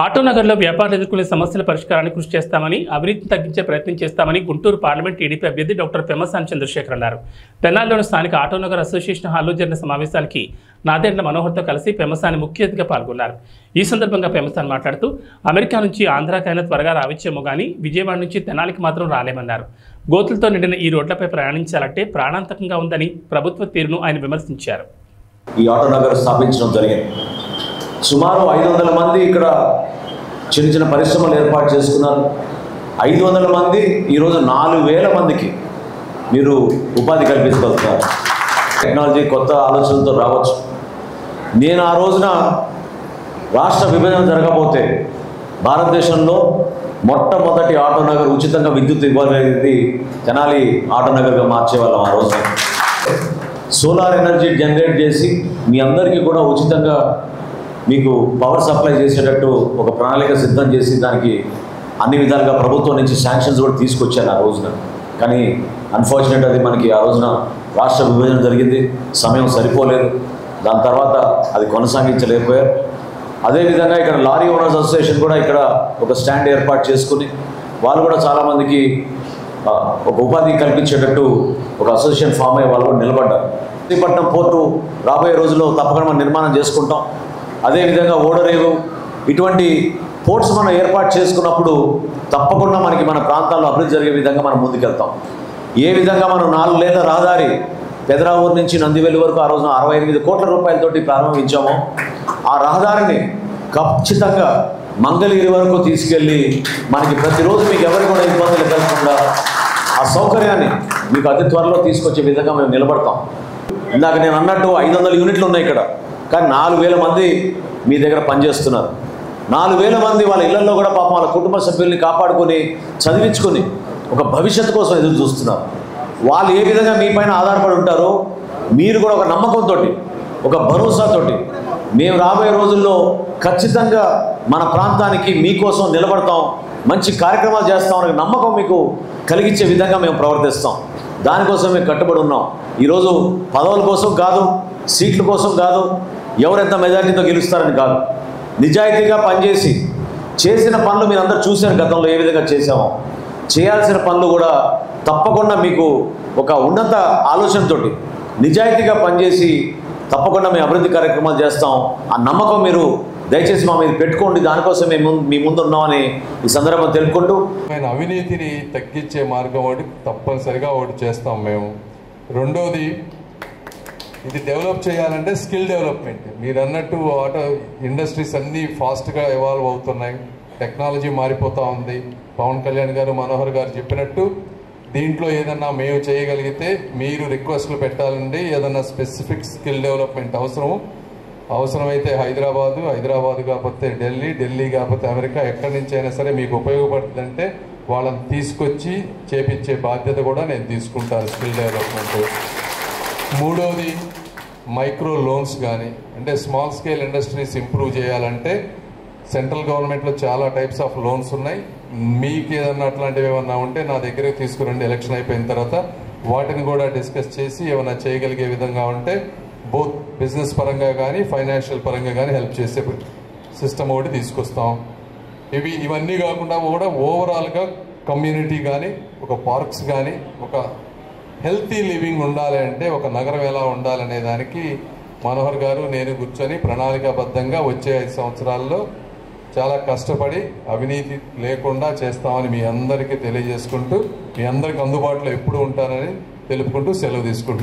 ఆటోనగర్లో వ్యాపారులు ఎదుర్కొనే సమస్యల పరిష్కారానికి కృషి చేస్తామని, అవినీతిని తగ్గించే ప్రయత్నం చేస్తామని గుంటూరు పార్లమెంట్ టీడీపీ అభ్యర్థి డాక్టర్ పెమ్మసాని చంద్రశేఖర్ అన్నారు. తెనాలిలోని స్థానిక ఆటోనగర్ అసోసియేషన్ హాల్లో జరిగిన సమావేశానికి నాదెండ్ల మనోహర్తో కలిసి పెమ్మసాని ముఖ్య అతిథిగా పాల్గొన్నారు. ఈ సందర్భంగా పెమ్మసాని మాట్లాడుతూ, అమెరికా నుంచి ఆంధ్రాకైనా త్వరగా రావచ్చేమో కానీ విజయవాడ నుంచి తెనాలికి మాత్రం రాలేమన్నారు. గోతులతో నిండిన ఈ రోడ్లపై ప్రయాణించాలంటే ప్రాణాంతకంగా ఉందని ప్రభుత్వ తీరును ఆయన విమర్శించారు. ఈ ఆటోనగర్ స్థాపించడం జరిగింది. సుమారు 500 మంది ఇక్కడ చిన్న చిన్న పరిశ్రమలు ఏర్పాటు చేసుకున్నారు. 500 మంది ఈరోజు 4000 మందికి మీరు ఉపాధి కల్పించగలుగుతారు. టెక్నాలజీ కొత్త ఆలోచనలతో రావచ్చు. నేను ఆ రోజున రాష్ట్ర విభజన జరగబోతే భారతదేశంలో మొట్టమొదటి ఆటోనగర్ ఉచితంగా విద్యుత్ ఇవ్వాలనేది తెనాలి ఆటోనగర్గా మార్చేవాళ్ళం. ఆ రోజున సోలార్ ఎనర్జీ జనరేట్ చేసి మీ అందరికీ కూడా ఉచితంగా మీకు పవర్ సప్లై చేసేటట్టు ఒక ప్రణాళిక సిద్ధం చేసి దానికి అన్ని విధాలుగా ప్రభుత్వం నుంచి శాంక్షన్స్ కూడా తీసుకొచ్చాను ఆ రోజున. కానీ అన్ఫార్చునేట్ అది మనకి ఆ రోజున రాష్ట్ర విభజన జరిగింది, సమయం సరిపోలేదు. దాని తర్వాత అది కొనసాగించలేకపోయారు. అదేవిధంగా ఇక్కడ లారీ ఓనర్స్ అసోసియేషన్ కూడా ఇక్కడ ఒక స్టాండ్ ఏర్పాటు చేసుకుని వాళ్ళు కూడా చాలామందికి ఒక ఉపాధి కల్పించేటట్టు ఒక అసోసియేషన్ ఫామ్ అయ్యే వాళ్ళు కూడా నిలబడ్డారు. విశాఖపట్నం పోర్టు రాబోయే రోజుల్లో తప్పకుండా మనం నిర్మాణం చేసుకుంటాం. అదేవిధంగా ఓడరేవు ఇటువంటి పోర్ట్స్ మనం ఏర్పాటు చేసుకున్నప్పుడు తప్పకుండా మనకి మన ప్రాంతాల్లో అభివృద్ధి జరిగే విధంగా మనం ముందుకెళ్తాం. ఏ విధంగా మనం 4 లేన్ల రహదారి పెదరావూరు నుంచి నందివెల్లి వరకు ఆ రోజున 68 కోట్ల రూపాయలతోటి ప్రారంభించామో ఆ రహదారిని ఖచ్చితంగా మంగళగిరి వరకు తీసుకెళ్ళి మనకి ప్రతిరోజు మీకు ఎవరికి కూడా ఇబ్బందులు కలగకుండా ఆ సౌకర్యాన్ని మీకు అతి త్వరలో తీసుకొచ్చే విధంగా మేము నిలబడతాం. ఇందాక నేను అన్నట్టు 500 యూనిట్లు ఉన్నాయి ఇక్కడ, కానీ 4000 మంది మీ దగ్గర పనిచేస్తున్నారు. 4000 మంది వాళ్ళ ఇళ్లలో కూడా పాపం వాళ్ళ కుటుంబ సభ్యుల్ని కాపాడుకొని చదివించుకొని ఒక భవిష్యత్తు కోసం ఎదురు చూస్తున్నారు. వాళ్ళు ఏ విధంగా మీ పైన ఆధారపడి ఉంటారో మీరు కూడా ఒక నమ్మకంతో, ఒక భరోసాతోటి మేము రాబోయే రోజుల్లో ఖచ్చితంగా మన ప్రాంతానికి మీకోసం నిలబడతాం, మంచి కార్యక్రమాలు చేస్తామనే నమ్మకం మీకు కలిగించే విధంగా మేము ప్రవర్తిస్తాం. దానికోసం మేము కట్టుబడి ఉన్నాం. ఈరోజు పదవుల కోసం కాదు, సీట్ల కోసం కాదు, ఎవరెంత మెజారిటీతో గెలుస్తారని కాదు, నిజాయితీగా పనిచేసి చేసిన పనులు మీరు అందరూ చూశారు. గతంలో ఏ విధంగా చేశామో చేయాల్సిన పనులు కూడా తప్పకుండా మీకు ఒక ఉన్నత ఆలోచనతోటి నిజాయితీగా పనిచేసి తప్పకుండా మేము అభివృద్ధి కార్యక్రమాలు చేస్తాం. ఆ నమ్మకం మీరు దయచేసి మా మీద పెట్టుకోండి. దానికోసం మేము మీ ముందు ఉన్నామని ఈ సందర్భంగా తెలుపుకుంటూ, అవినీతిని తగ్గించే మార్గం ఒకటి తప్పనిసరిగా ఒకటి చేస్తాం మేము. రెండోది, ఇది డెవలప్ చేయాలంటే స్కిల్ డెవలప్మెంట్. మీరు అన్నట్టు ఆటో ఇండస్ట్రీస్ అన్నీ ఫాస్ట్గా ఎవాల్వ్ అవుతున్నాయి, టెక్నాలజీ మారిపోతూ ఉంది. పవన్ కళ్యాణ్ గారు, మనోహర్ గారు చెప్పినట్టు దీంట్లో ఏదన్నా మేము చేయగలిగితే మీరు రిక్వెస్ట్లు పెట్టాలండి. ఏదన్నా స్పెసిఫిక్ స్కిల్ డెవలప్మెంట్ అవసరమైతే హైదరాబాద్ కాకపోతే ఢిల్లీ కాకపోతే అమెరికా, ఎక్కడి నుంచి అయినా సరే మీకు ఉపయోగపడుతుందంటే వాళ్ళని తీసుకొచ్చి చేపించే బాధ్యత కూడా నేను తీసుకుంటాను. Skill development. మూడోది, మైక్రో లోన్స్ కానీ, అంటే స్మాల్ స్కేల్ ఇండస్ట్రీస్ ఇంప్రూవ్ చేయాలంటే సెంట్రల్ గవర్నమెంట్లో చాలా టైప్స్ ఆఫ్ లోన్స్ ఉన్నాయి. మీకు ఏదన్నా అట్లాంటివి ఏమన్నా ఉంటే నా దగ్గరికి తీసుకురండి. ఎలక్షన్ అయిపోయిన తర్వాత వాటిని కూడా డిస్కస్ చేసి ఏమైనా చేయగలిగే విధంగా ఉంటే బోత్ బిజినెస్ పరంగా కానీ ఫైనాన్షియల్ పరంగా కానీ హెల్ప్ చేసే సిస్టమ్ ఒకటి తీసుకొస్తాం. ఇవన్నీ కాకుండా కూడా ఓవరాల్గా కమ్యూనిటీ కానీ, ఒక పార్క్స్ కానీ, ఒక హెల్తీ లివింగ్ ఉండాలి అంటే ఒక నగరం ఎలా ఉండాలనే దానికి మనోహర్ గారు నేను కూర్చొని ప్రణాళికాబద్ధంగా వచ్చే 5 సంవత్సరాల్లో చాలా కష్టపడి అవినీతి లేకుండా చేస్తామని మీ అందరికీ తెలియజేసుకుంటూ, మీ అందరికి అందుబాటులో ఎప్పుడు ఉంటానని తెలుపుకుంటూ సెలవు తీసుకుంటున్నాను.